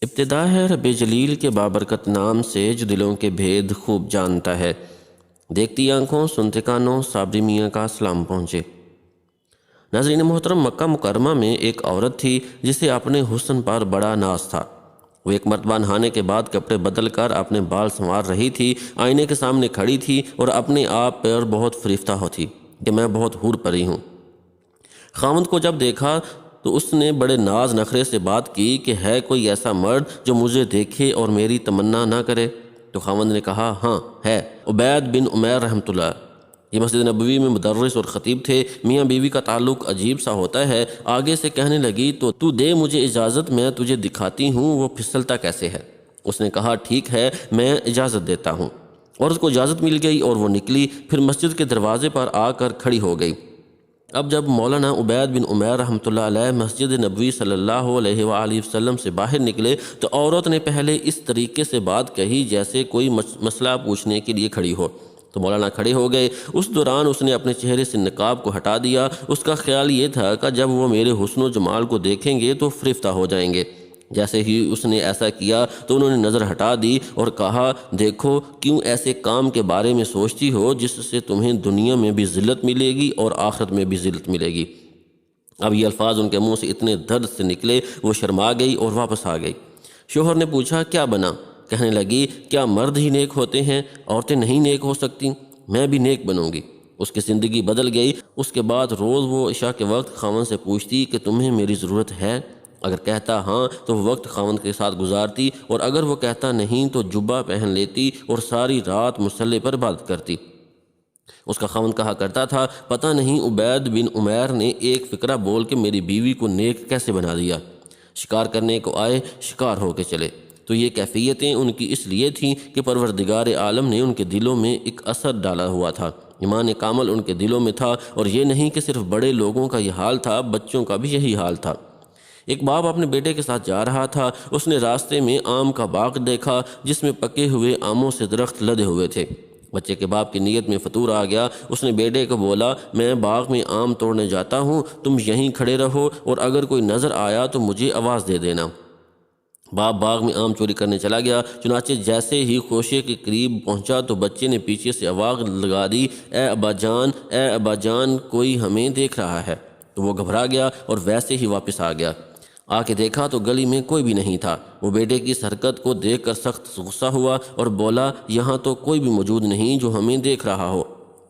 ابتدا ہے رب جلیل کے بابرکت نام سے جو دلوں کے بھید خوب جانتا ہے۔ دیکھتی آنکھوں سنتے کانوں صابری میاں کا سلام پہنچے۔ ناظرین محترم، مکہ مکرمہ میں ایک عورت تھی جسے اپنے حسن پر بڑا ناز تھا۔ وہ ایک مرتبہ نہانے کے بعد کپڑے بدل کر اپنے بال سنوار رہی تھی، آئینے کے سامنے کھڑی تھی اور اپنے آپ پر بہت فریفتہ ہوتی کہ میں بہت حور پری ہوں۔ خاوند کو جب دیکھا تو اس نے بڑے ناز نخرے سے بات کی کہ ہے کوئی ایسا مرد جو مجھے دیکھے اور میری تمنا نہ کرے؟ تو خاوند نے کہا ہاں ہے، عبید بن عمیر رحمۃ اللہ۔ یہ مسجد نبوی میں مدرس اور خطیب تھے۔ میاں بیوی کا تعلق عجیب سا ہوتا ہے۔ آگے سے کہنے لگی تو دے مجھے اجازت، میں تجھے دکھاتی ہوں وہ پھسلتا کیسے ہے۔ اس نے کہا ٹھیک ہے، میں اجازت دیتا ہوں۔ عورت کو اجازت مل گئی اور وہ نکلی، پھر مسجد کے دروازے پر آ کر کھڑی ہو گئی۔ اب جب مولانا عبید بن عمیر رحمۃ اللہ علیہ مسجد نبوی صلی اللہ علیہ وآلہ وسلم سے باہر نکلے تو عورت نے پہلے اس طریقے سے بات کہی جیسے کوئی مسئلہ پوچھنے کے لیے کھڑی ہو۔ تو مولانا کھڑے ہو گئے۔ اس دوران اس نے اپنے چہرے سے نقاب کو ہٹا دیا۔ اس کا خیال یہ تھا کہ جب وہ میرے حسن و جمال کو دیکھیں گے تو فریفتہ ہو جائیں گے۔ جیسے ہی اس نے ایسا کیا تو انہوں نے نظر ہٹا دی اور کہا دیکھو کیوں ایسے کام کے بارے میں سوچتی ہو جس سے تمہیں دنیا میں بھی ذلت ملے گی اور آخرت میں بھی ذلت ملے گی۔ اب یہ الفاظ ان کے منہ سے اتنے درد سے نکلے وہ شرما گئی اور واپس آ گئی۔ شوہر نے پوچھا کیا بنا؟ کہنے لگی کیا مرد ہی نیک ہوتے ہیں، عورتیں نہیں نیک ہو سکتی؟ میں بھی نیک بنوں گی۔ اس کی زندگی بدل گئی۔ اس کے بعد روز وہ عشاء کے وقت خاوند سے پوچھتی کہ تمہیں میری ضرورت ہے؟ اگر کہتا ہاں تو وہ وقت خاوند کے ساتھ گزارتی، اور اگر وہ کہتا نہیں تو جبہ پہن لیتی اور ساری رات مصلے پر عبادت کرتی۔ اس کا خاوند کہا کرتا تھا پتہ نہیں عبید بن عمیر نے ایک فقرہ بول کے میری بیوی کو نیک کیسے بنا دیا۔ شکار کرنے کو آئے، شکار ہو کے چلے۔ تو یہ کیفیتیں ان کی اس لیے تھیں کہ پروردگار عالم نے ان کے دلوں میں ایک اثر ڈالا ہوا تھا۔ ایمان کامل ان کے دلوں میں تھا، اور یہ نہیں کہ صرف بڑے لوگوں کا یہ حال تھا، بچوں کا بھی یہی حال تھا۔ ایک باپ اپنے بیٹے کے ساتھ جا رہا تھا۔ اس نے راستے میں آم کا باغ دیکھا جس میں پکے ہوئے آموں سے درخت لدے ہوئے تھے۔ بچے کے باپ کی نیت میں فطور آ گیا۔ اس نے بیٹے کو بولا میں باغ میں آم توڑنے جاتا ہوں، تم یہیں کھڑے رہو اور اگر کوئی نظر آیا تو مجھے آواز دے دینا۔ باپ باغ میں آم چوری کرنے چلا گیا۔ چنانچہ جیسے ہی خوشے کے قریب پہنچا تو بچے نے پیچھے سے آواز لگا دی اے ابا جان، اے ابا جان، کوئی ہمیں دیکھ رہا ہے۔ تو وہ گھبرا گیا اور ویسے ہی واپس آ گیا۔ آ کے دیکھا تو گلی میں کوئی بھی نہیں تھا۔ وہ بیٹے کی اس حرکت کو دیکھ کر سخت غصہ ہوا اور بولا یہاں تو کوئی بھی موجود نہیں جو ہمیں دیکھ رہا ہو۔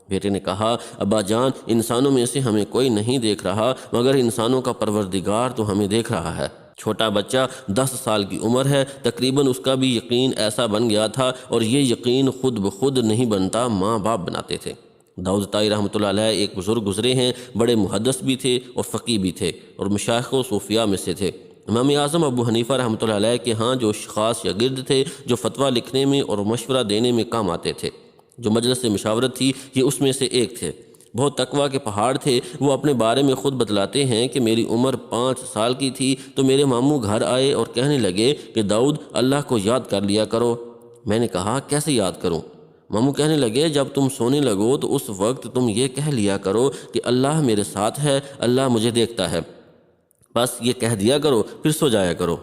بیٹے نے کہا ابا جان، انسانوں میں سے ہمیں کوئی نہیں دیکھ رہا، مگر انسانوں کا پروردگار تو ہمیں دیکھ رہا ہے۔ چھوٹا بچہ 10 سال کی عمر ہے، تقریباً اس کا بھی یقین ایسا بن گیا تھا، اور یہ یقین خود بخود نہیں بنتا، ماں باپ بناتے تھے۔ داؤد طائی رحمۃ اللہ علیہ ایک بزرگ گزرے ہیں، بڑے محدث بھی تھے اور فقیہ بھی تھے اور مشائخ و صوفیاء میں سے تھے۔ امام اعظم ابو حنیفہ رحمۃ اللہ علیہ کے ہاں جو خاص شاگرد تھے جو فتویٰ لکھنے میں اور مشورہ دینے میں کام آتے تھے، جو مجلس مشاورت تھی، یہ اس میں سے ایک تھے۔ بہت تقویٰ کے پہاڑ تھے۔ وہ اپنے بارے میں خود بتلاتے ہیں کہ میری عمر 5 سال کی تھی تو میرے ماموں گھر آئے اور کہنے لگے کہ داؤد اللہ کو یاد کر لیا کرو۔ میں نے کہا کیسے یاد کروں؟ ماموں کہنے لگے جب تم سونے لگو تو اس وقت تم یہ کہہ لیا کرو کہ اللہ میرے ساتھ ہے، اللہ مجھے دیکھتا ہے، بس یہ کہہ دیا کرو پھر سو جایا کرو۔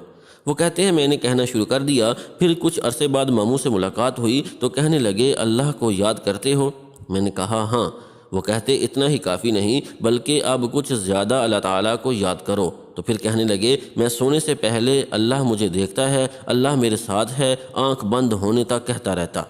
وہ کہتے ہیں میں نے کہنا شروع کر دیا۔ پھر کچھ عرصے بعد ماموں سے ملاقات ہوئی تو کہنے لگے اللہ کو یاد کرتے ہو؟ میں نے کہا ہاں۔ وہ کہتے اتنا ہی کافی نہیں بلکہ اب کچھ زیادہ اللہ تعالیٰ کو یاد کرو۔ تو پھر کہنے لگے میں سونے سے پہلے اللہ مجھے دیکھتا ہے، اللہ میرے ساتھ ہے، آنکھ بند ہونے تک کہتا رہتا۔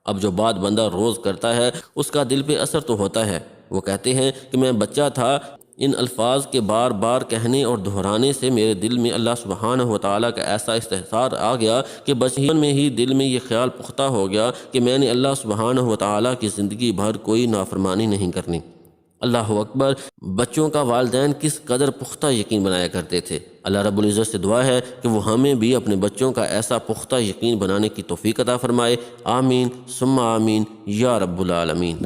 اب جو بات بندہ روز کرتا ہے اس کا دل پہ اثر تو ہوتا ہے۔ وہ کہتے ہیں کہ میں بچہ تھا، ان الفاظ کے بار بار کہنے اور دہرانے سے میرے دل میں اللہ سبحانہ و تعالیٰ کا ایسا استحصار آ گیا کہ بچپن میں ہی دل میں یہ خیال پختہ ہو گیا کہ میں نے اللہ سبحانہ و تعالیٰ کی زندگی بھر کوئی نافرمانی نہیں کرنی۔ اللہ اکبر! بچوں کا والدین کس قدر پختہ یقین بنایا کرتے تھے۔ اللہ رب العزت سے دعا ہے کہ وہ ہمیں بھی اپنے بچوں کا ایسا پختہ یقین بنانے کی توفیق عطا فرمائے۔ آمین ثم آمین یا رب العالمین۔